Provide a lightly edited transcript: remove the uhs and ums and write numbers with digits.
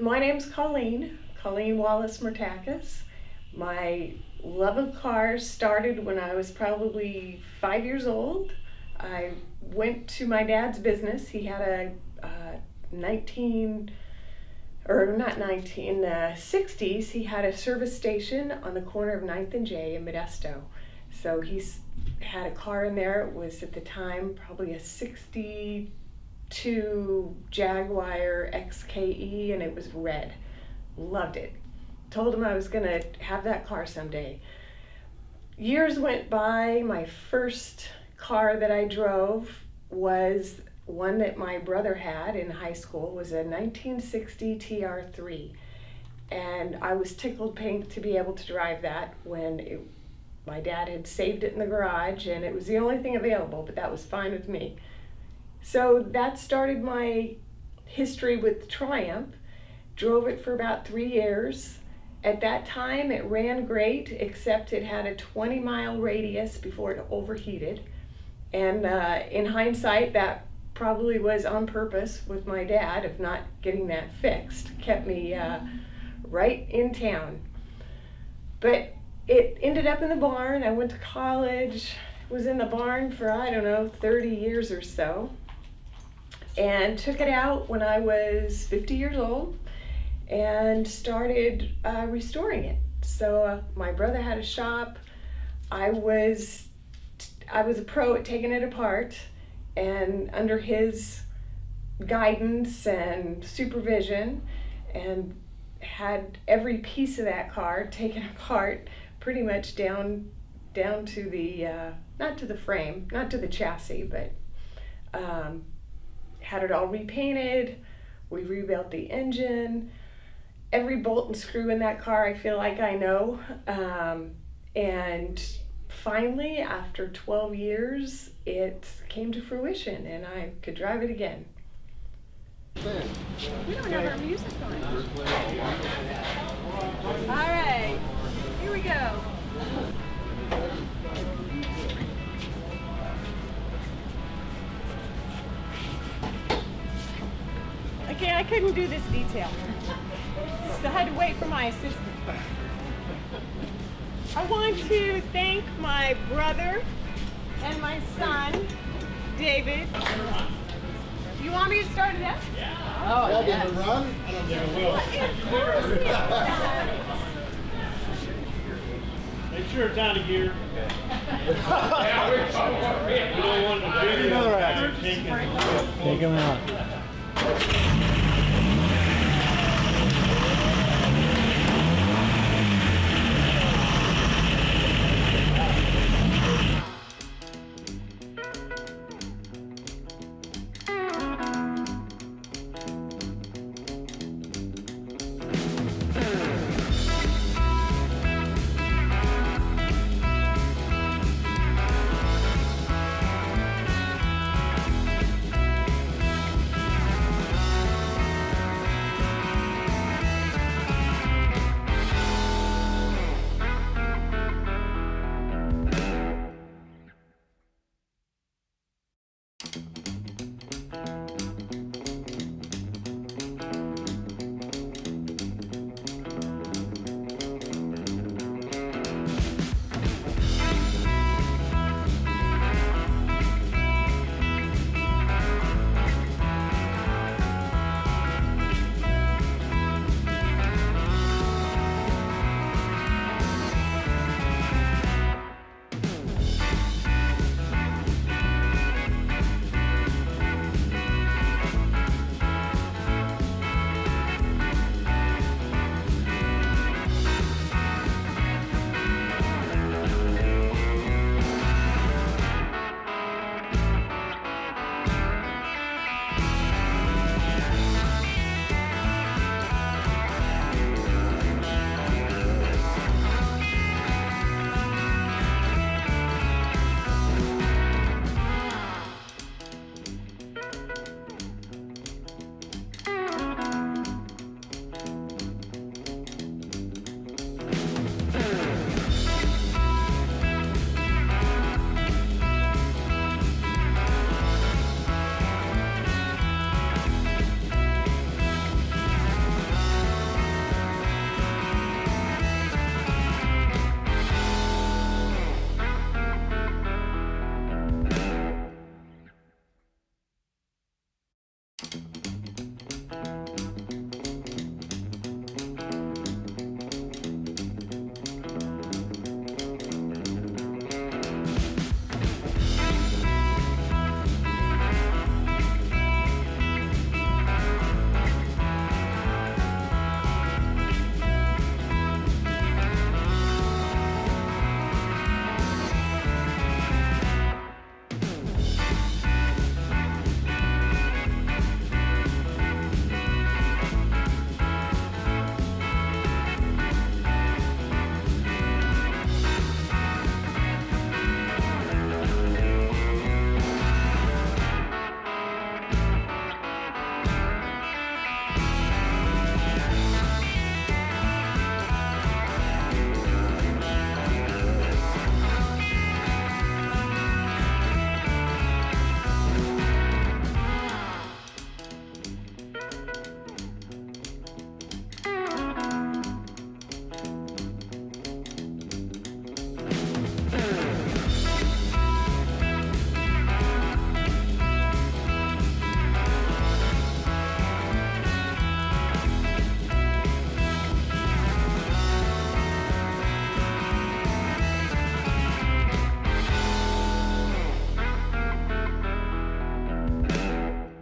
My name's Colleen Wallace Myrtakis. My love of cars started when I was probably 5 years old. I went to my dad's business. He had a 60s, he had a service station on the corner of 9th and J in Modesto. So he's had a car in there. It was at the time probably a 62 Jaguar XKE, and it was red. Loved it. Told him I was gonna have that car someday. Years went by. My first car that I drove was one that my brother had in high school. It was a 1960 TR3, and I was tickled pink to be able to drive that when my dad had saved it in the garage, and it was the only thing available, but that was fine with me. So that started my history with Triumph. Drove it for about 3 years. At that time it ran great, except it had a 20-mile radius before it overheated. And in hindsight, that probably was on purpose with my dad of not getting that fixed. Kept me right in town. But it ended up in the barn. I went to college, was in the barn for, I don't know, 30 years or so, and took it out when I was 50 years old and started restoring it. So my brother had a shop. I was a pro at taking it apart, and under his guidance and supervision, and had every piece of that car taken apart pretty much down to the not to the frame, not to the chassis, but had it all repainted. We rebuilt the engine, every bolt and screw in that car I feel like I know, and finally, after 12 years, it came to fruition and I could drive it again. We don't have our music on. All right, here we go. Okay, I couldn't do this detail, so I had to wait for my assistant. I want to thank my brother and my son, David. You want me to start it up? Yeah. Oh, yeah. Run? I don't think I will. Make sure it's out of gear. We don't want to do another it. Take him out.